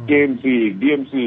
KMC, DMC,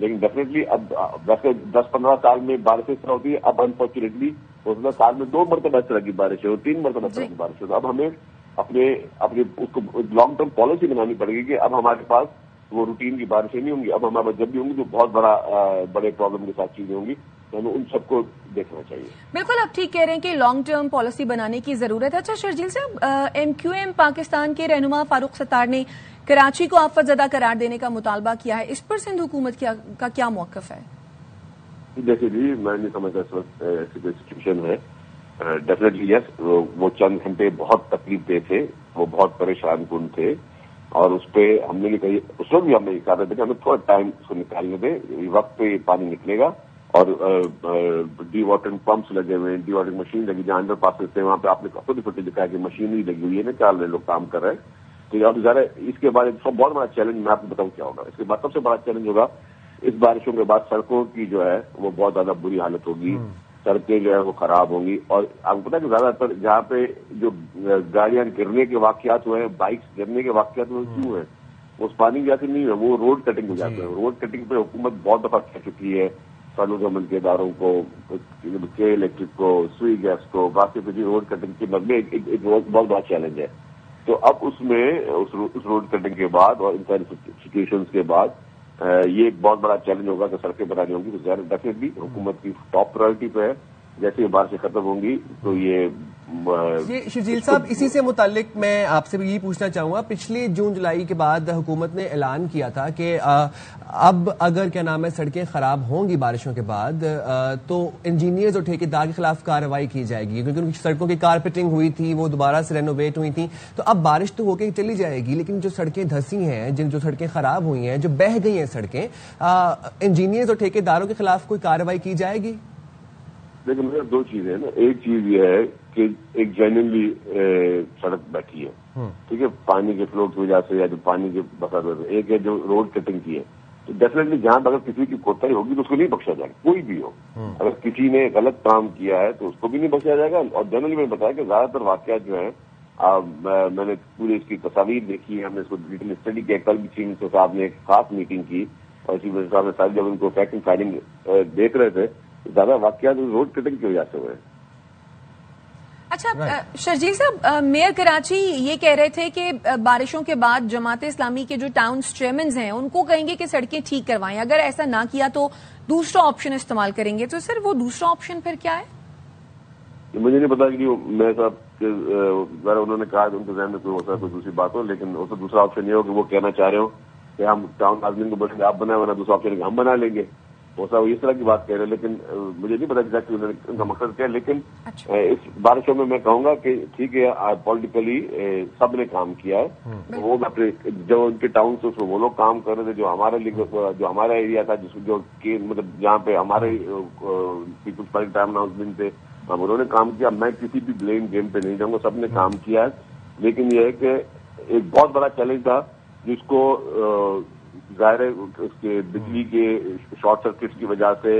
لیکن definitely اب ویسے 10-15 سال میں بارشیں اس طرح ہوتی ہے، اب انفارچونیٹلی ہو سکتا ہے سال میں 2 مرتبہ اس طرح کی بارشیں ہو، 3 مرتبہ اس طرح کی بارشیں ہو. اب ہمیں اپنے اس کو لانگ ٹرم پالیسی بنانی پڑے گی کہ اب ہمارے پاس وہ روٹین کی بارشیں نہیں ہوں گی. اب ہمارے پاس جب بھی ہوں گی تو بہت بڑے پرابلم کے ساتھ چیزیں ہوں گی، تو ہمیں ان سب کو دیکھنا چاہیے. بالکل آپ ٹھیک کہہ رہے ہیں کہ لانگ ٹرم پالیسی بنانے کی ضرورت ہے. اچھا شرجیل صاحب، MQM پاکستان کے رہنما فاروق ستار نے کراچی کو آفت زدہ قرار دینے کا مطالبہ کیا ہے، اس پر سندھ حکومت کا کیا موقف ہے؟ دیکھیے جی، میں نہیں سمجھتا اس وقت ایسی کوئی سچویشن ہے. ڈیفینیٹلی یس، وہ چند گھنٹے بہت تکلیف دہ تھے، وہ بہت پریشان کن تھے، اور اس پہ ہم نے کہی، اس وقت بھی ہم نے کہا تھا کہ ہمیں تھوڑا ٹائم اس کو نکالنے دیں، وقت پہ پانی نکلے گا. اور ڈی واٹرنگ پمپس لگے ہوئے ہیں، ڈی واٹرنگ مشین لگی، جہاں انڈر پاسز تھے وہاں پہ آپ نے چھوٹی چھوٹی دکھایا کہ مشینری لگی ہوئی ہے نا، 4 لوگ کام کر رہے ہیں. تو اب ذرا اس کے بعد بہت بڑا چیلنج میں آپ کو بتاؤں کیا ہوگا. اس کے بعد سب سے بڑا چیلنج ہوگا اس بارشوں کے بعد سڑکوں کی جو ہے وہ بہت زیادہ بری حالت ہوگی، سڑکیں جو ہے وہ خراب ہوں گی. اور آپ کو پتا ہے کہ زیادہ تر جہاں پہ جو گاڑیاں گرنے کے واقعات ہوئے ہیں، بائکس گرنے کے واقعات ہوئے کیوں ہیں؟ اس پانی کی وجہ سے نہیں ہے، وہ روڈ کٹنگ ہو جاتے ہیں. روڈ کٹنگ پہ حکومت بہت دفعہ کہہ چکی ہے، فیڈرل گورنمنٹ کے اداروں کو، کے الیکٹرک کو، سوئی گیس کو، باقی پہ روڈ کٹنگ کے مدد میں ایک بہت بڑا چیلنج ہے. تو اب اس میں اس روڈ کٹنگ کے بعد اور ان ساری سچویشنز کے بعد یہ ایک بہت بڑا چیلنج ہوگا کہ سڑکیں بنانی ہوں گی. تو ڈیفینیٹلی حکومت کی ٹاپ پرائرٹی پہ ہے. جیسے یہ بارشیں ختم ہوں گی تو یہ شرجیل صاحب، اسی سے متعلق میں آپ سے بھی یہی پوچھنا چاہوں گا. پچھلی جون جولائی کے بعد حکومت نے اعلان کیا تھا کہ اب اگر سڑکیں خراب ہوں گی بارشوں کے بعد تو انجینئرز اور ٹھیکیدار کے خلاف کارروائی کی جائے گی، کیونکہ ان کی سڑکوں کی کارپیٹنگ ہوئی تھی، وہ دوبارہ سے رینوویٹ ہوئی تھیں. تو اب بارش تو ہو کے چلی جائے گی، لیکن جو سڑکیں دھسی ہیں، جو سڑکیں خراب ہوئی ہیں، جو بہہ گئی ہیں سڑکیں، انجینئرز اور ٹھیکیداروں کے خلاف کوئی کارروائی کی جائے گی؟ لیکن میرے 2 چیزیں ہیں نا. ایک چیز یہ ہے کہ ایک جینوئنلی سڑک بیٹھی ہے، ٹھیک ہے، پانی کے فلو کی وجہ سے یا جو پانی کے بسا سے. ایک ہے جو روڈ کٹنگ کی ہے. تو ڈیفینیٹلی جہاں اگر کسی کی کوتاہی ہوگی تو اس کو نہیں بخشا جائے گا، کوئی بھی ہو. اگر کسی نے غلط کام کیا ہے تو اس کو بھی نہیں بخشا جائے گا. اور جنرلی میں نے بتایا کہ زیادہ تر واقعات جو ہیں، میں نے پوری اس کی تصاویر دیکھی ہے، ہم نے اس کو ڈیٹیل اسٹڈی کیا. کل بھی چیف منسٹر صاحب نے ایک خاص میٹنگ کی اور چیف منسٹر صاحب نے ساری جب ان کو فیکٹنگ فائلنگ دیکھ رہے تھے، زیادہ واقعات روڈ کٹنگ کی وجہ سے ہوئے. اچھا شرجیل صاحب، میئر کراچی یہ کہہ رہے تھے کہ بارشوں کے بعد جماعت اسلامی کے جو ٹاؤن چیئرمینز ہیں ان کو کہیں گے کہ سڑکیں ٹھیک کروائیں، اگر ایسا نہ کیا تو دوسرا آپشن استعمال کریں گے. تو سر وہ دوسرا آپشن پھر کیا ہے؟ مجھے نہیں پتا کہ میں صاحب انہوں نے کہا ان کے ذہن میں کوئی ہو سکتا کوئی دوسری بات ہو، لیکن وہ تو دوسرا آپشن یہ ہو کہ وہ کہنا چاہ رہے ہو کہ ہم ٹاؤن آدمی کو بولیں گے آپ بنائیں، ورنہ دوسرا آپشن ہم بنا لیں گے. وہ اس طرح کی بات کہہ رہے ہیں، لیکن مجھے نہیں پتا کہ ان کا مقصد کیا ہے. لیکن اس بارشوں میں کہوں گا کہ ٹھیک ہے، پولیٹیکلی سب نے کام کیا ہے. وہ اپنے جو ان کے ٹاؤن سے وہ لوگ کام کر رہے تھے، جو ہمارا ایریا تھا، جو مطلب جہاں پہ ہمارے پیپلز پارٹی ٹاؤن ہاؤس تھے، انہوں نے کام کیا. میں کسی بھی بلیم گیم پہ نہیں جاؤں گا، سب نے کام کیا ہے. لیکن یہ ہے کہ ایک بہت بڑا چیلنج تھا جس کو ظاہر ہے اس کے بجلی کے شارٹ سرکٹ کی وجہ سے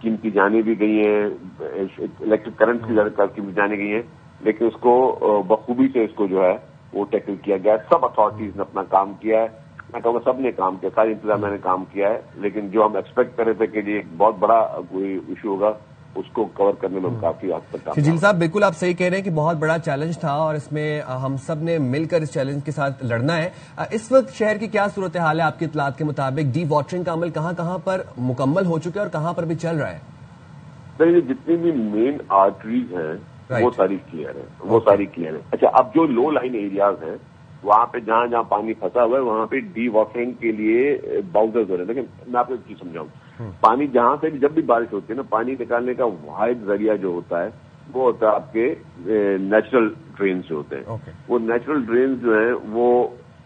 قیمتی جانیں بھی گئی ہیں، الیکٹرک کرنٹ کی بھی جانیں گئی ہیں، لیکن اس کو بخوبی سے اس کو جو ہے وہ ٹیکل کیا گیا. سب اتھارٹیز نے اپنا کام کیا ہے. میں کہوں گا سب نے کام کیا، ساری انتظامیہ نے کام کیا ہے. لیکن جو ہم ایکسپیکٹ کر رہے تھے کہ یہ ایک بہت بڑا کوئی ایشو ہوگا، اس کو کور کرنے میں کافی حد تک. شرجیل صاحب، بالکل آپ صحیح کہہ رہے ہیں کہ بہت بڑا چیلنج تھا اور اس میں ہم سب نے مل کر اس چیلنج کے ساتھ لڑنا ہے. اس وقت شہر کی کیا صورتحال ہے آپ کی اطلاعات کے مطابق؟ ڈی واٹرنگ کا عمل کہاں کہاں پر مکمل ہو چکا ہے اور کہاں پر بھی چل رہا ہے؟ جتنی بھی مین آرٹریز ہیں وہ ساری کلیئر ہے. اچھا، اب جو لو لائن ایریاز ہیں وہاں پہ جہاں جہاں پانی پھنسا ہوا ہے وہاں پہ ڈی واٹرنگ کے لیے باؤزرز ہو رہے ہیں. لیکن میں آپ کو ایک چیز سمجھاؤں، پانی جہاں سے بھی جب بھی بارش ہوتی ہے نا، پانی نکالنے کا واحد ذریعہ جو ہوتا ہے وہ ہوتا ہے آپ کے نیچرل ڈرینز جو ہوتے ہیں. وہ نیچرل ڈرینز جو ہیں وہ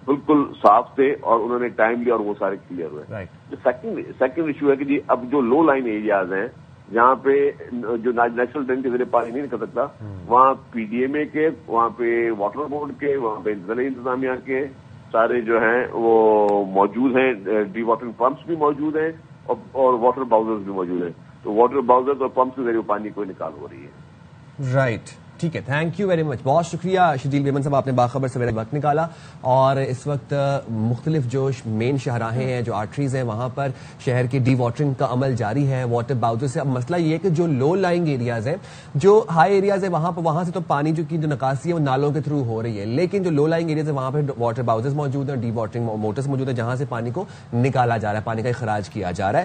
بالکل صاف تھے اور انہوں نے ٹائم لیا اور وہ سارے کلیئر ہوئے. سیکنڈ ایشو ہے کہ جی اب جو لو لائن ایریاز ہیں جہاں پہ جو نیچرل ڈرین کے ذریعے پانی نہیں نکل سکتا، وہاں پی ڈی ایم اے کے، وہاں پہ واٹر بورڈ کے، وہاں پہ ضلعی انتظامیہ کے سارے جو ہیں وہ موجود ہیں. ڈی واٹرنگ پمپس بھی موجود ہیں اور واٹر باؤزرز بھی موجود ہیں. تو واٹر باؤزرز اور پمپس کے ذریعے پانی کو نکال ہو رہی ہے. رائٹ. ٹھیک ہے، تھینک یو ویری مچ، بہت شکریہ شجیل میمن صاحب، آپ نے باخبر سویرے وقت نکالا. اور اس وقت مختلف جو مین شاہراہیں ہیں، جو آرٹریز ہیں، وہاں پر شہر کی ڈی واٹرنگ کا عمل جاری ہے واٹر باؤزر سے. اب مسئلہ یہ ہے کہ جو لو لائنگ ایریاز ہیں، جو ہائی ایریاز ہیں، وہاں سے تو پانی کی جو نکاسی ہے وہ نالوں کے تھرو ہو رہی ہے، لیکن جو لو لائنگ ایریاز ہیں وہاں پہ واٹر باؤزرز موجود ہیں، ڈی واٹرنگ موٹرز موجود ہیں، جہاں سے پانی کو نکالا جا رہا ہے، پانی کا اخراج کیا جا رہا ہے.